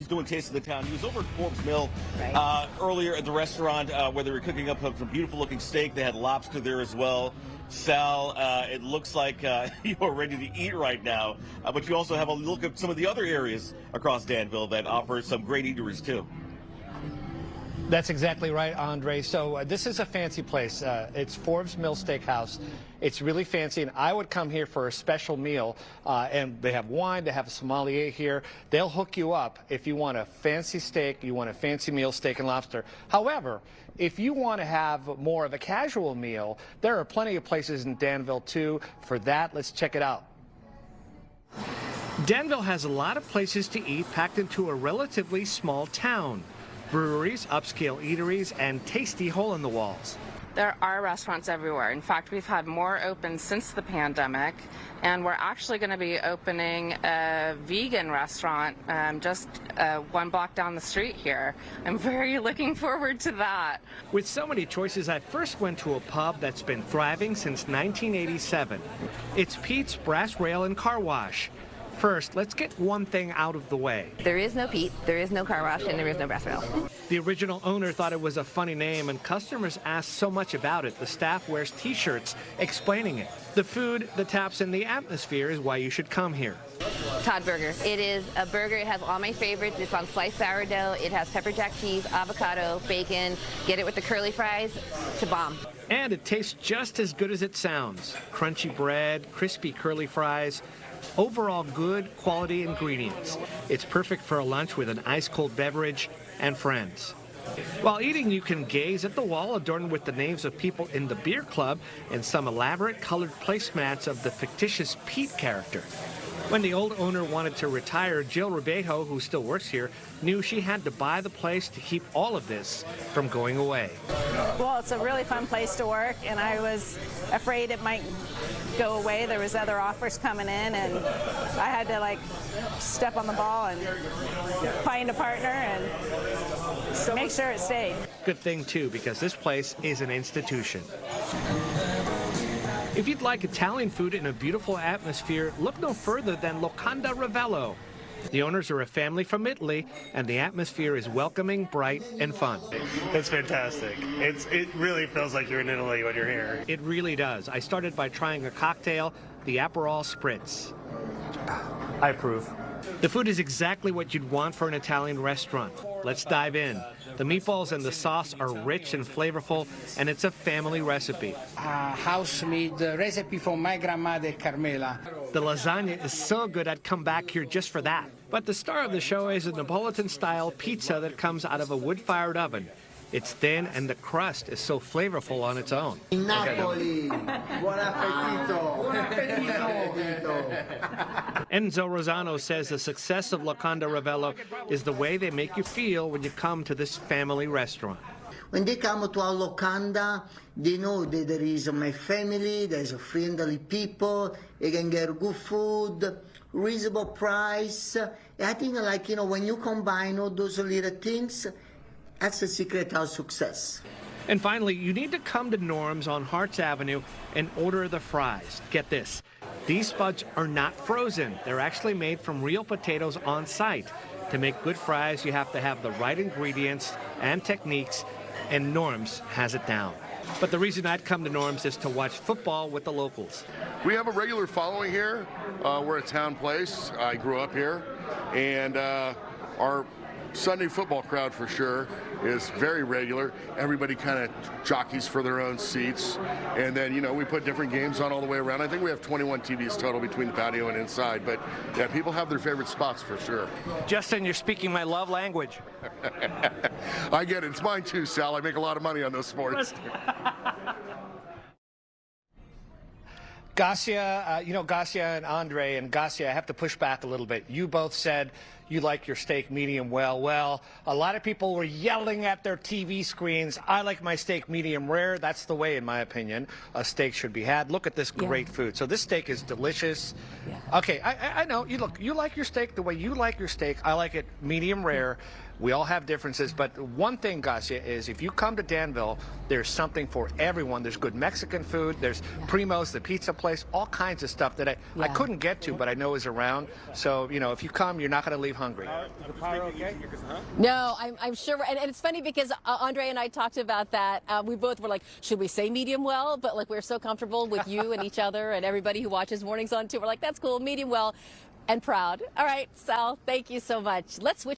doing Taste of the Town. He was over at Forbes Mill earlier at the restaurant where they were cooking up some beautiful-looking steak. They had lobster there as well. Sal, it looks like you are ready to eat right now, but you also have a look at some of the other areas across Danville that offer some great eateries, too. That's exactly right, Andre. So this is a fancy place. It's Forbes Mill Steakhouse. It's really fancy, and I would come here for a special meal. And they have wine, they have a sommelier here. They'll hook you up if you want a fancy steak, you want a fancy meal, steak and lobster. However, if you want to have more of a casual meal, there are plenty of places in Danville, too. For that, let's check it out. Danville has a lot of places to eat packed into a relatively small town. Breweries, upscale eateries, and tasty hole-in-the-walls. There are restaurants everywhere. In fact, we've had more open since the pandemic, and we're actually going to be opening a vegan restaurant just 1 block down the street here. I'm very looking forward to that. With so many choices, I first went to a pub that's been thriving since 1987. It's Pete's Brass Rail and Car Wash. First, let's get one thing out of the way. There is no Pete, there is no car wash, and there is no brass rail. The original owner thought it was a funny name, and customers asked so much about it. The staff wears T-shirts explaining it. The food, the taps, and the atmosphere is why you should come here. Todd Burger. It is a burger. It has all my favorites. It's on sliced sourdough. It has pepper jack cheese, avocado, bacon. Get it with the curly fries. It's a bomb. And it tastes just as good as it sounds. Crunchy bread, crispy curly fries. Overall good quality ingredients. It's perfect for a lunch with an ice-cold beverage and friends. While eating, you can gaze at the wall adorned with the names of people in the beer club and some elaborate colored placemats of the fictitious Pete character. When the old owner wanted to retire, Jill Ribejo, who still works here, knew she had to buy the place to keep all of this from going away. Well, it's a really fun place to work, and I was afraid it might go away. There was other offers coming in, and I had to step on the ball and find a partner and make sure it stayed. Good thing too, because this place is an institution. If you'd like Italian food in a beautiful atmosphere, look no further than Locanda Rivello. The owners are a family from Italy, and the atmosphere is welcoming, bright, and fun. It's fantastic. It really feels like you're in Italy when you're here. It really does. I started by trying a cocktail, the Aperol Spritz. I approve. The food is exactly what you'd want for an Italian restaurant. Let's dive in. The meatballs and the sauce are rich and flavorful, and it's a family recipe. House-made recipe from my grandmother, Carmela. The lasagna is so good I'd come back here just for that. But the star of the show is a Neapolitan-style pizza that comes out of a wood-fired oven. It's thin, and the crust is so flavorful on its own. In Napoli. Buon appetito. Buon appetito. Enzo Rosano says the success of Locanda Rivello is the way they make you feel when you come to this family restaurant. When they come to our Locanda, they know that there is my family, there's a friendly people, they can get good food, reasonable price. I think when you combine all those little things, that's the secret of success. And finally, you need to come to Norm's on Harts Avenue and order the fries. Get this, these spuds are not frozen. They're actually made from real potatoes on site. To make good fries, you have to have the right ingredients and techniques, and Norm's has it down. But the reason I'd come to Norm's is to watch football with the locals. We have a regular following here. We're a town place. I grew up here, and our Sunday football crowd for sure is very regular. Everybody kind of jockeys for their own seats, and then we put different games on all the way around. I think we have 21 TVs total between the patio and inside, but yeah, people have their favorite spots for sure. Justin, you're speaking my love language. I get it. It's mine too, Sal. I make a lot of money on those sports. Gassia, Gassia and Andre, and Gassia, I have to push back a little bit. You both said you like your steak medium well. Well, a lot of people were yelling at their TV screens, I like my steak medium rare. That's the way, in my opinion, a steak should be had. Look at this great food. So this steak is delicious. Yeah. Okay, I know. You like your steak the way you like your steak. I like it medium rare. We all have differences, but one thing, Gassia, is if you come to Danville, there's something for everyone. There's good Mexican food. There's Primo's, the pizza place, all kinds of stuff that I couldn't get to, but I know is around. So, if you come, you're not going to leave hungry. The power okay? No, I'm sure, and it's funny because Andre and I talked about that. We both were like, should we say medium well? But like we're so comfortable with you and each other and everybody who watches Mornings on 2. We're like, that's cool, medium well, and proud. All right, Sal, thank you so much. Let's switch.